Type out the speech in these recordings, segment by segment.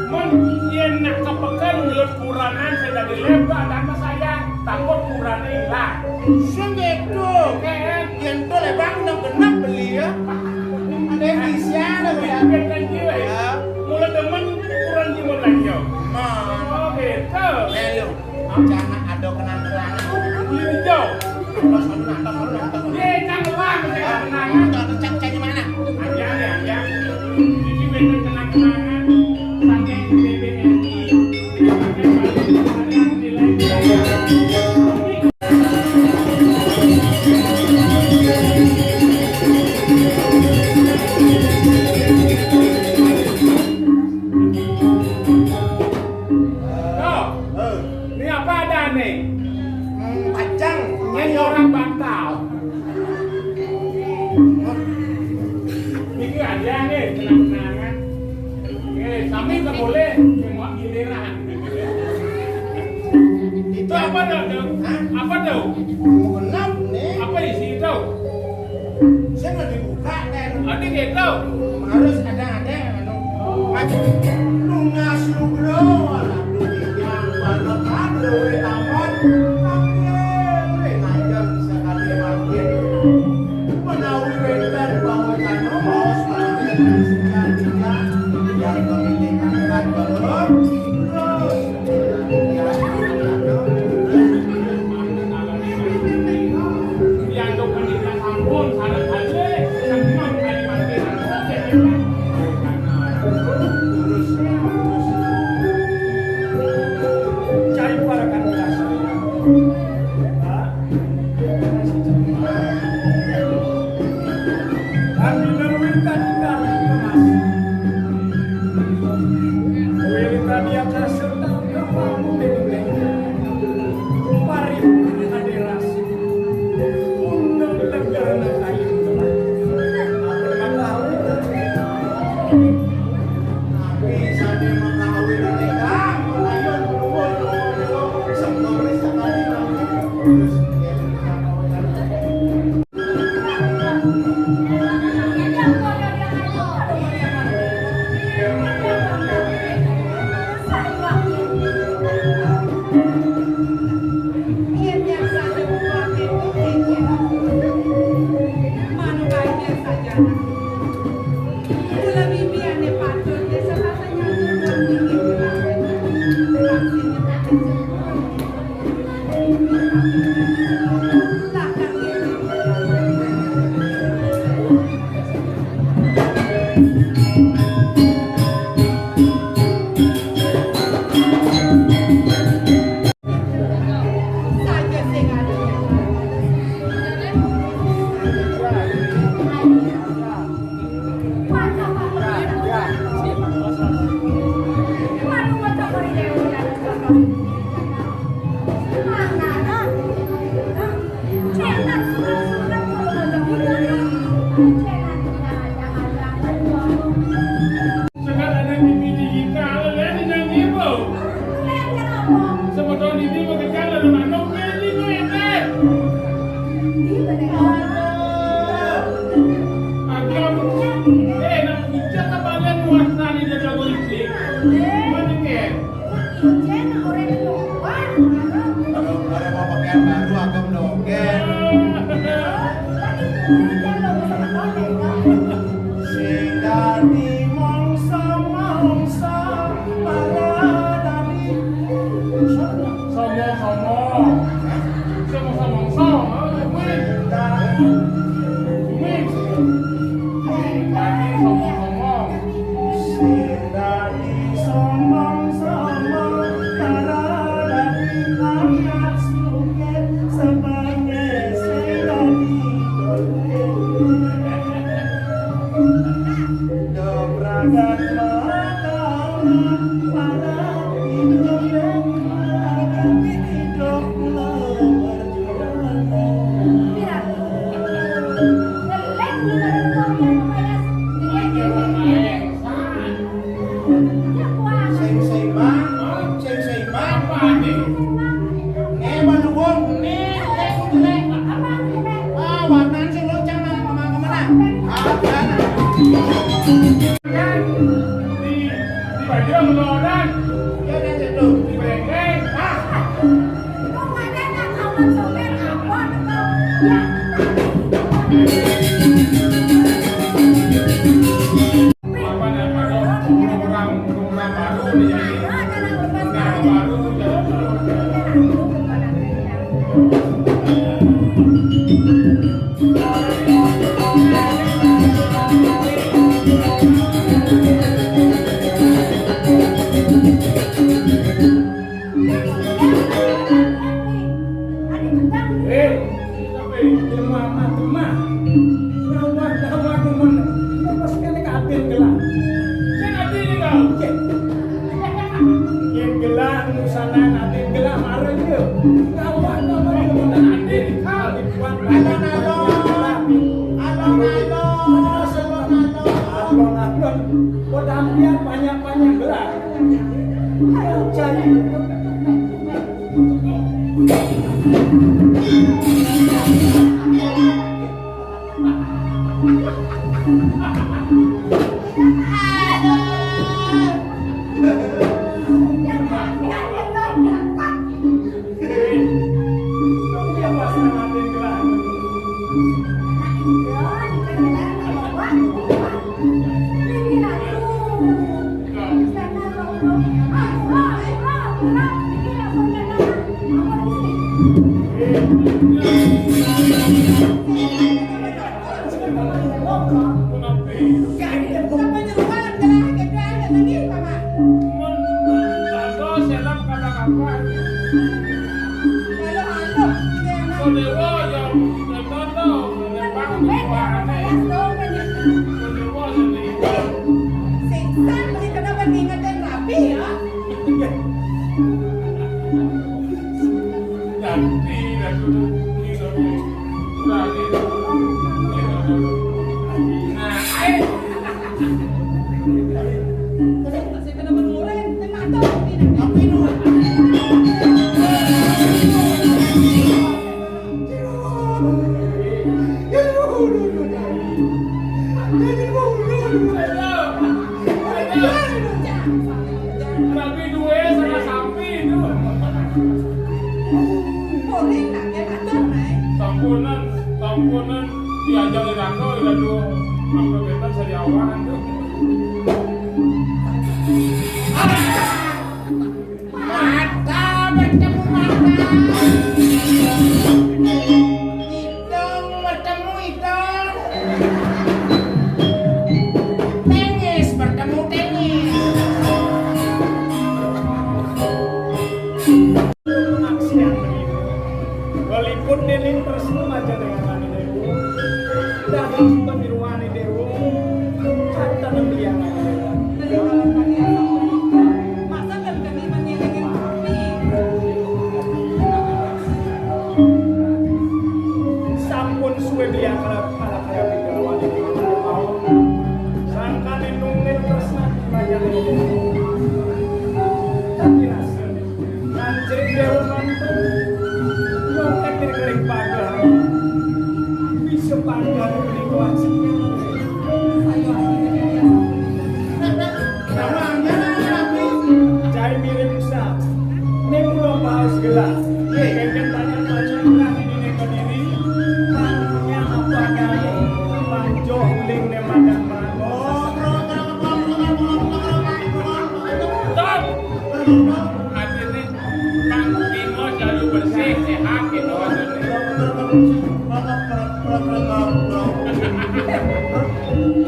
Mon yen nak kepekan mulut kuranan saya dari lebar dan saya takut kurane hilang. Segitu kan yang tuh lebang udah genap beli ya. Ada yang bisa ada ya. Kan jiwa ya. Mulut temen kurang jimat lagi. Oh gitu. Lu jangan ada kenang-kenangan. Beli hijau. Nonton. Ye jangan lah kenangan. Cek mana? Ya. Ini bener kenang-kenangan. Pakai BBRI. Pakai balik nilai. Boleh semua giliran. Itu apa tuh? Apa tuh? Genap nih. Apa isi itu? Saya mau dibuka kan. Ada gitu. Harus ada anu. Lu ngasih bro. Yang banget ada amat. Oke, naik bisa kali makin. Menawi wedan bawa kano bos yang memiliki belum yang dokumennya ampun salah aja semua kalimat cari para kandidat dia serta kamu mari adalah undang negara kayu bisa mengetahui mereka melayan semua sekali di baju yang berat. Ayo cari. Sampunan diajak irando irando sampai bebas dari awan tuh. Mata bertemu mata. Hidung bertemu hidung. Tenis bertemu tenis. Aksi yang begitu. Walaupun deling tersebut aja dengan dan peniruan dewa kata membiang masa kan kami menyelenggarakan kopi sampun suwe biang ala kaya bigawan ini mau sangka nungin tresna banyak tapi nasi nanjir dewa mantu nyongket kering pagar bisa pagar cari mirip usah ini belum bahas gelas kayaknya tanya-tanya ini neka diri pannya apa kaya panjo uling nemadang Stop! Akhirnya Kang Timo selalu bersih, sehat gitu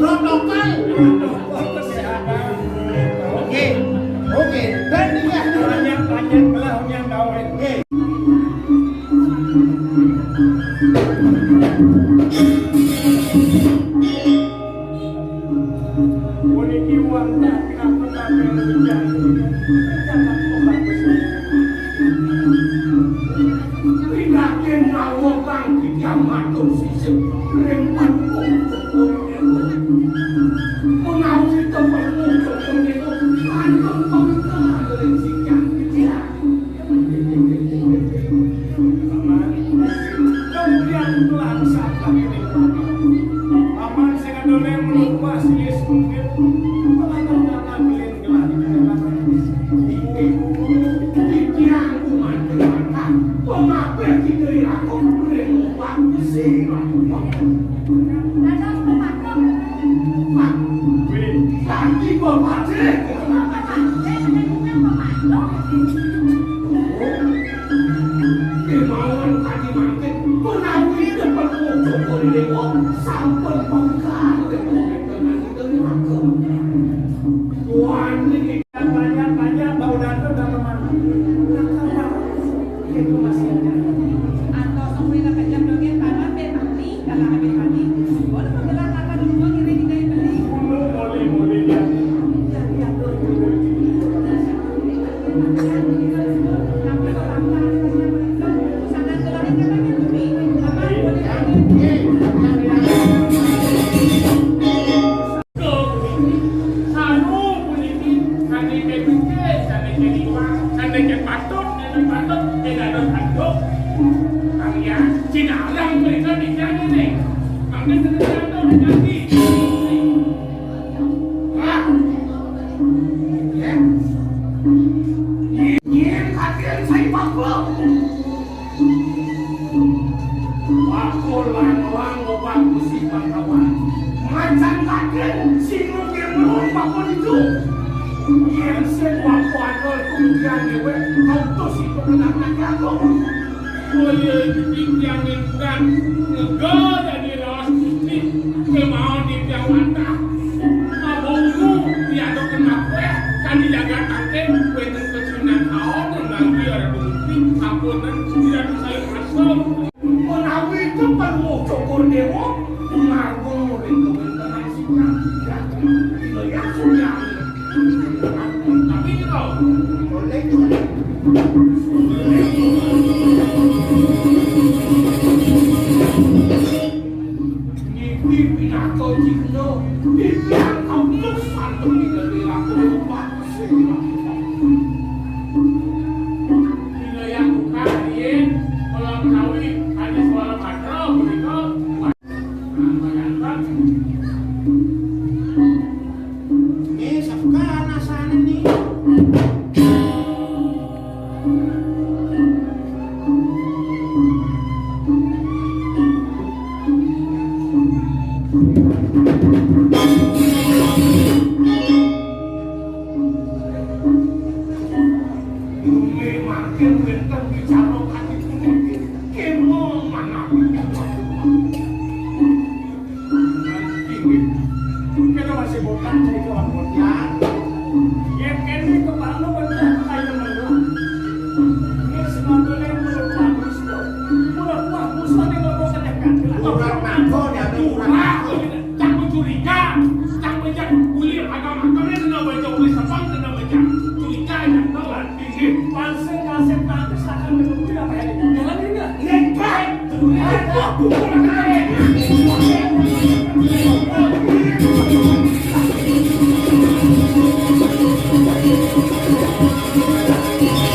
protokol kesehatan. Oke, dan dia banyak belahnya kawin. Boniki uangnya kenapa kami hujan? Jangan obat besar. Tidak kenal bang kita matur sisip rempat untuk menau kita perlu untuk itu antum pengkar dari siang dia. Kemudian laksanakan ini. Aman saya dole melumpas yes mungkin telah beliin gelar ini aku mantan pengape kita aku beliin uang sih Tadi bapak cek, kemauan tadi makin, penawi dan berkumpul berdewa sampai bangkar dengan itu makan. Tuan ini banyak bau datang dan teman. Itu masih ada. Atau sampai ke jam dongeng tanah petani kalau habis mandi, boleh mengelar akan dulu kiri di kayu beli. Boleh ya. Ya, ya, udah jadi. Hah? Ya? Yen katian saya bakul. Bakul lang bagus sih kawan. Macam katian singgung yang belum bakul itu. Yang semua kuadol kemudian gue kau tuh sih kemenangan aku. Boleh ditinggian kan ngegol jadi lawas putih kemauan di tiang mata. Abangmu tiada kenapa kan dijaga tangke gue kecinan kau dengan dia ada bukti ampunan tidak bisa masuk. Menawi itu perlu cukur dewo. Mengagung itu internasi perang. Itu yang sudah. Tapi kau Boleh. Ini pidato Cino. Bilang kau lusan begitu dilakukan lupa. bila yang buka dia kalau menawi hanya suara padro begitu. Ini sabkan asalnya nih. Memang kewenang bicara hati ini kemo mana Kita masih bukan jadi kawan bocah. Yang ini kepala benar kayak mana? Ini sebetulnya mulut bagus tuh. Mulut bagus tadi ngomong kedekan. Orang nangko ya Tak mencuriga, tak menjak kulir agama. Kami kena baca kulis apa kena baca curiga ya tahu kan? Ini panse kasep nanti akan menunggu apa ya? Jangan ini nggak? Lepas. Aku kurang